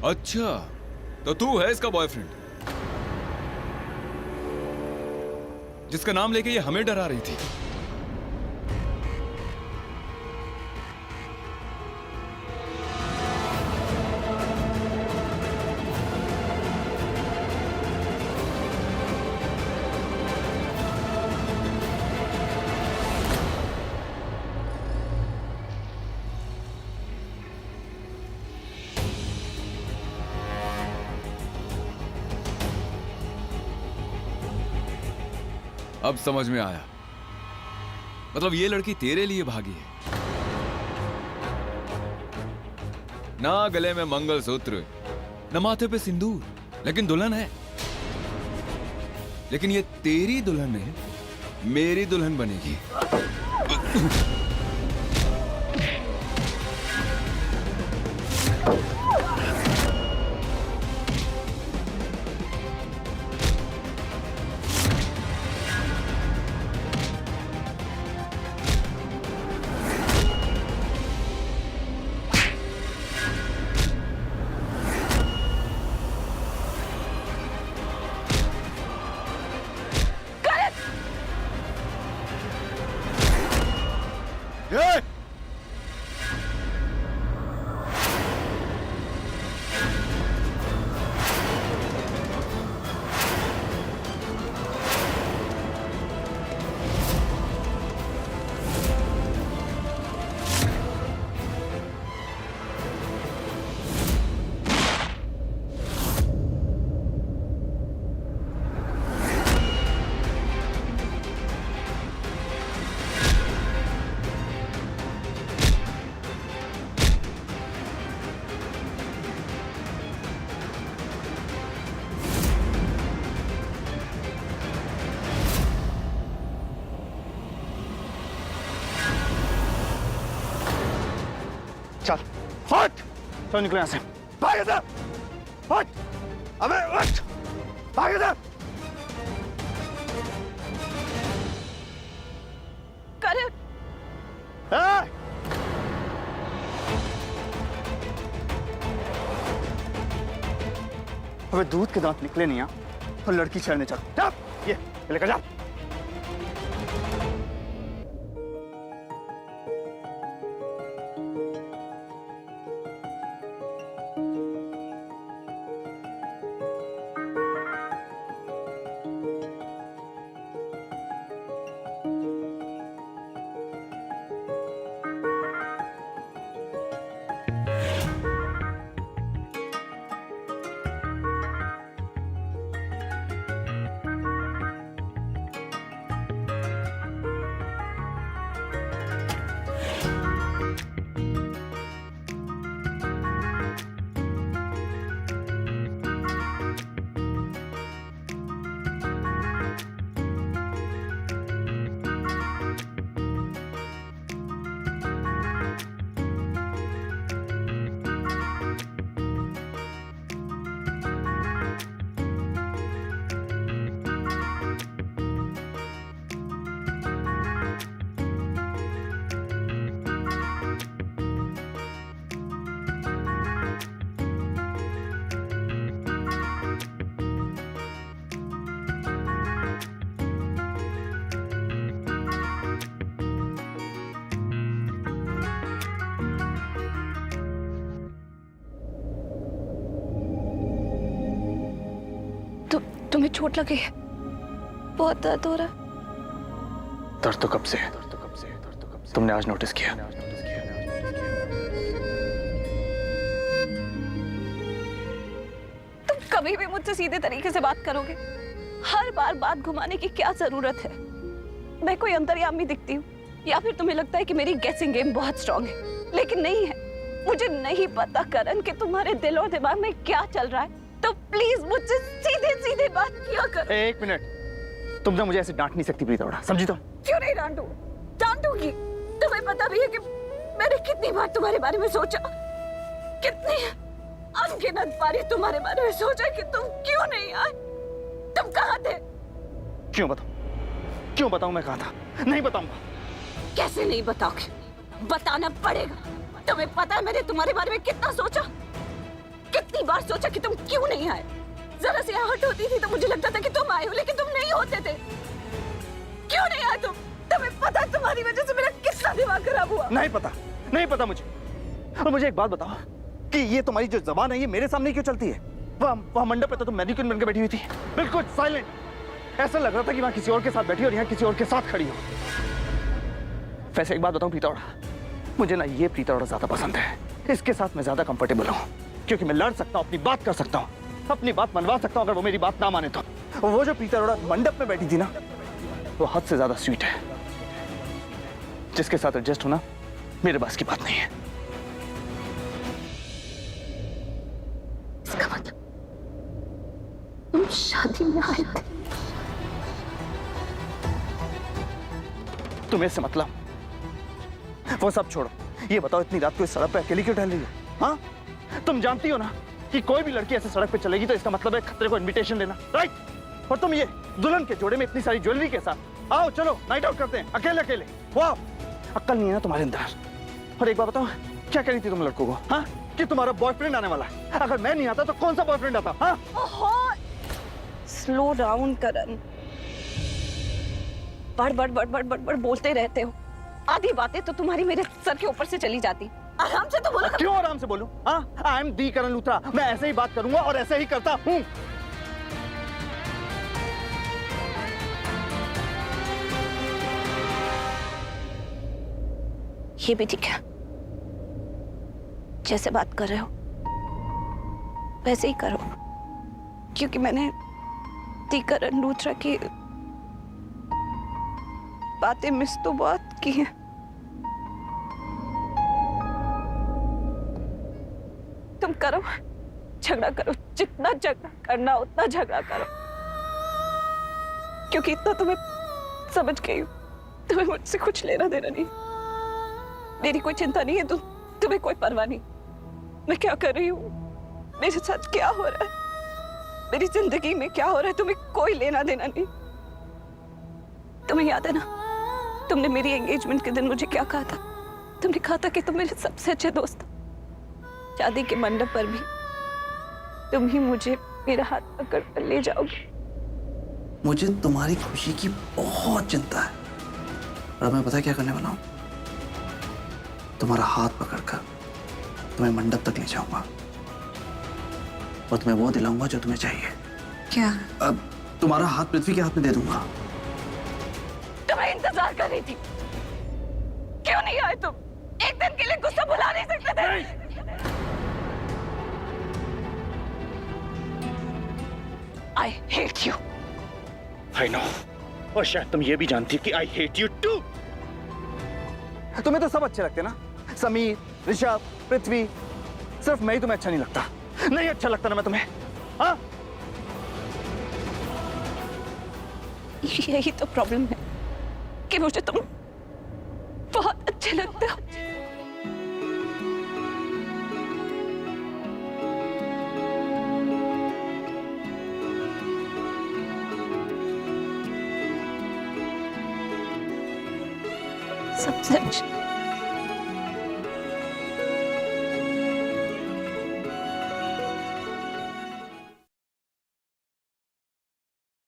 अच्छा, तो तू है इसका बॉयफ्रेंड जिसका नाम लेके ये हमें डरा रही थी। अब समझ में आया, मतलब ये लड़की तेरे लिए भागी है। ना गले में मंगलसूत्र, न माथे पे सिंदूर, लेकिन दुल्हन है। लेकिन ये तेरी दुल्हन है, मेरी दुल्हन बनेगी। चल हट, चल निकले यहाँ से। भाग इधर, हट, अबे हट, भाग इधर। करण, अबे दूध के दांत निकले नहीं यहाँ, तो लड़की छेड़ने चल। ये लेकर जा। तुम्हें चोट लगी है? बहुत दर्द हो रहा है? दर्द तो कब से है, तुमने आज नोटिस किया? तुम कभी भी मुझसे सीधे तरीके से बात करोगे? हर बार बात घुमाने की क्या जरूरत है? मैं कोई अंतर्यामी दिखती हूँ या फिर तुम्हें लगता है कि मेरी गेसिंग गेम बहुत स्ट्रांग है? लेकिन नहीं है। मुझे नहीं पता करण कि तुम्हारे दिल और दिमाग में क्या चल रहा है, तो प्लीज मुझसे सीधे सीधे बात किया करो। एक मिनट, तुम ना मुझे ऐसे डांट नहीं सकती प्रीता, समझी तुम? क्यों नहीं डांटू? डांटूंगी। तुम्हें पता भी है कि मैंने कितनी बार तुम्हारे बारे में सोचा, कितनी अनगिनत बारी तुम्हारे बारे में सोचा कि तुम क्यों नहीं आए। तुम कहाँ थे? क्यों बताऊं? क्यों बताऊं मैं कहाँ था? नहीं बताऊंगा। कैसे नहीं बताओगे? बताना पड़ेगा। तुम्हें पता है मैंने तुम्हारे बारे में कितना सोचा, कितनी कितनी बार सोचा कि तुम क्यों नहीं आए। जरा सी आहट होती थी तो मुझे लगता था कि तुम आए हो, लेकिन तुम नहीं होते थे। क्यों नहीं आए तुम? तुम्हें पता तुम्हारी वजह से मेरा कितना दिमाग खराब हुआ। नहीं पता, नहीं पता मुझे। और मुझे एक बात बताओ कि ये तुम्हारी जो जबान है ये मेरे सामने क्यों चलती है? वहाँ मंडप पे तो तुम मैनिक्विन बनकर बैठी हुई थी, बिल्कुल साइलेंट। ऐसा लग रहा था कि वहाँ किसी और के साथ बैठी हो और यहाँ किसी और के साथ खड़ी हो। वैसे एक बात बताऊं प्रीतौड़ा, मुझे ना ये प्रीतौड़ा ज्यादा पसंद है। इसके साथ मैं ज्यादा कंफर्टेबल हूँ, क्योंकि मैं लड़ सकता हूँ, अपनी बात कर सकता हूँ, अपनी बात मनवा सकता हूँ अगर वो मेरी बात ना माने तो। वो जो प्रीतौड़ा मंडप में बैठी थी ना, वो हद से ज्यादा स्वीट है। जिसके साथ एडजस्ट होना मेरे बस की बात नहीं है। इसका मतलब तुम शादी में आए थे? तुम्हें इससे मतलब? वो सब छोड़ो, ये बताओ इतनी रात को इस सड़क पे अकेली क्यों टहल रही हो? हाँ, तुम जानती हो ना कि कोई भी लड़की ऐसे सड़क पे चलेगी तो इसका मतलब है खतरे को इनविटेशन देना, राइट? और तुम ये दुल्हन के जोड़े में इतनी सारी ज्वेलरी के साथ, आओ चलो नाइट आउट करते हैं अकेले अकेले। वाह, अक्ल नहीं है ना तुम्हारे अंदर। और एक बात बताओ, क्या करी थी तुम लड़कों को? हाँ, कि तुम्हारा बॉयफ्रेंड आने वाला है। अगर मैं नहीं आता तो कौन सा बॉयफ्रेंड आता? हाँ, स्लो डाउन करण। बड़ बड़ बड़ बड़ बड़ बड़ बोलते रहते हो। आधी बातें तो तुम्हारी मेरे सर के ऊपर से चली जाती। आराम से तो बोलो। क्यों आराम से बोलूं? हाँ, I am the Karan Luthra. मैं ऐसे ही बात करूंगा और ऐसे ही करता हूं। ये भी ठीक है, जैसे बात कर रहे हो वैसे ही करो, क्योंकि मैंने दी करण लूथरा की बातें मिस तो बहुत की हैं। तुम करो, झगड़ा करो, जितना झगड़ा करना उतना झगड़ा करो, क्योंकि इतना तुम्हें समझ गई हूं, तुम्हें मुझसे कुछ लेना देना नहीं। मेरी कोई चिंता नहीं है, तुम्हें कोई परवाह नहीं मैं क्या कर रही हूँ, मेरे साथ क्या हो रहा है, मेरी जिंदगी में क्या हो रहा है, तुम्हें कोई लेना देना नहीं। तुम्हें याद है ना, तुमने मेरी एंगेजमेंट के दिन मुझे क्या कहा था? तुमने कहा था कि तुम मेरे सबसे अच्छे दोस्त हो। शादी के मंडप पर भी तुम ही मुझे मेरा हाथ पकड़ कर ले जाओगे। मुझे तुम्हारी खुशी की बहुत चिंता है और मैं पता क्या करने वाला हूँ? तुम्हारा हाथ पकड़कर तुम्हें मंडप तक ले जाऊंगा और तुम्हें वो दिलाऊंगा जो तुम्हें चाहिए। क्या? अब तुम्हारा हाथ पृथ्वी के हाथ में दे दूंगा। तुम्हें इंतजार कर रही थी, क्यों नहीं आए तुम? एक दिन के लिए गुस्सा भुला नहीं सकते थे? I hate you. I know. और शायद तुम ये भी जानती हो कि I hate you too. तुम्हें तो सब अच्छे लगते ना, समीर, ऋषभ, पृथ्वी। सिर्फ मैं ही तुम्हें अच्छा नहीं लगता। नहीं अच्छा लगता ना मैं तुम्हें? हाँ? यही तो प्रॉब्लम है कि मुझे तुम बहुत अच्छे लगते हो। सब सच।